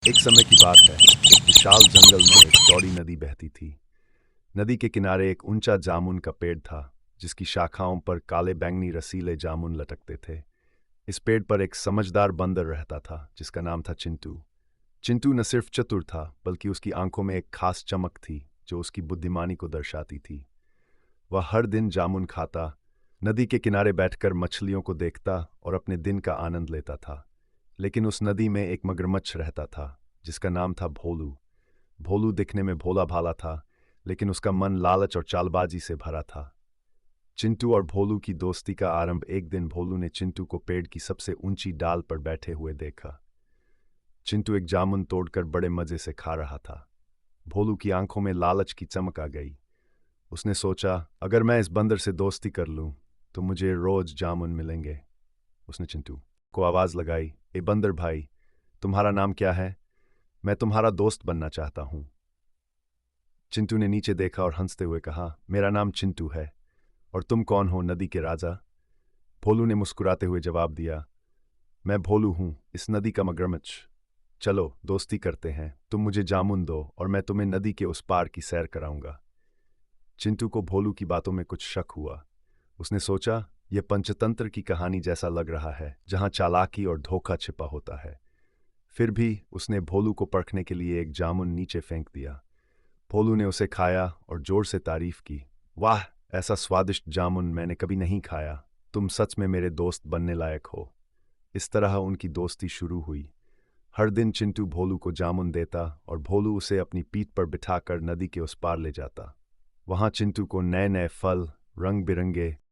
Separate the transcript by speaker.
Speaker 1: एक समय की बात है। एक विशाल जंगल में एक चौड़ी नदी बहती थी। नदी के किनारे एक ऊंचा जामुन का पेड़ था, जिसकी शाखाओं पर काले बैंगनी रसीले जामुन लटकते थे। इस पेड़ पर एक समझदार बंदर रहता था, जिसका नाम था चिंटू। चिंटू न सिर्फ चतुर था, बल्कि उसकी आंखों में एक खास चमक थी, जो उसकी बुद्धिमानी को दर्शाती थी। वह हर दिन जामुन खाता, नदी के किनारे बैठकर मछलियों को देखता और अपने दिन का आनंद लेता था। लेकिन उस नदी में एक मगरमच्छ रहता था, जिसका नाम था भोलू। भोलू दिखने में भोला भाला था, लेकिन उसका मन लालच और चालबाजी से भरा था। चिंटू और भोलू की दोस्ती का आरंभ एक दिन भोलू ने चिंटू को पेड़ की सबसे ऊंची डाल पर बैठे हुए देखा। चिंटू एक जामुन तोड़कर बड़े मजे से खा रहा था। भोलू की आंखों में लालच की चमक आ गई। उसने सोचा, अगर मैं इस बंदर से दोस्ती कर लूं, तो मुझे रोज जामुन मिलेंगे। उसने चिंटू को आवाज लगाई, ए बंदर भाई, तुम्हारा नाम क्या है? मैं तुम्हारा दोस्त बनना चाहता हूं। चिंटू ने नीचे देखा और हंसते हुए कहा, मेरा नाम चिंटू है। और तुम कौन हो, नदी के राजा? भोलू ने मुस्कुराते हुए जवाब दिया, मैं भोलू हूं, इस नदी का मगरमच्छ। चलो दोस्ती करते हैं, तुम मुझे जामुन दो और मैं तुम्हें नदी के उस पार की सैर कराऊंगा। चिंटू को भोलू की बातों में कुछ शक हुआ। उसने सोचा, यह पंचतंत्र की कहानी जैसा लग रहा है, जहां चालाकी और धोखा छिपा होता है। फिर भी उसने भोलू को परखने के लिए एक जामुन नीचे फेंक दिया। भोलू ने उसे खाया और जोर से तारीफ की, वाह, ऐसा स्वादिष्ट जामुन मैंने कभी नहीं खाया। तुम सच में मेरे दोस्त बनने लायक हो। इस तरह उनकी दोस्ती शुरू हुई। हर दिन चिंटू भोलू को जामुन देता और भोलू उसे अपनी पीठ पर बिठाकर नदी के उस पार ले जाता। वहां चिंटू को नए नए फल, रंग बिरंगे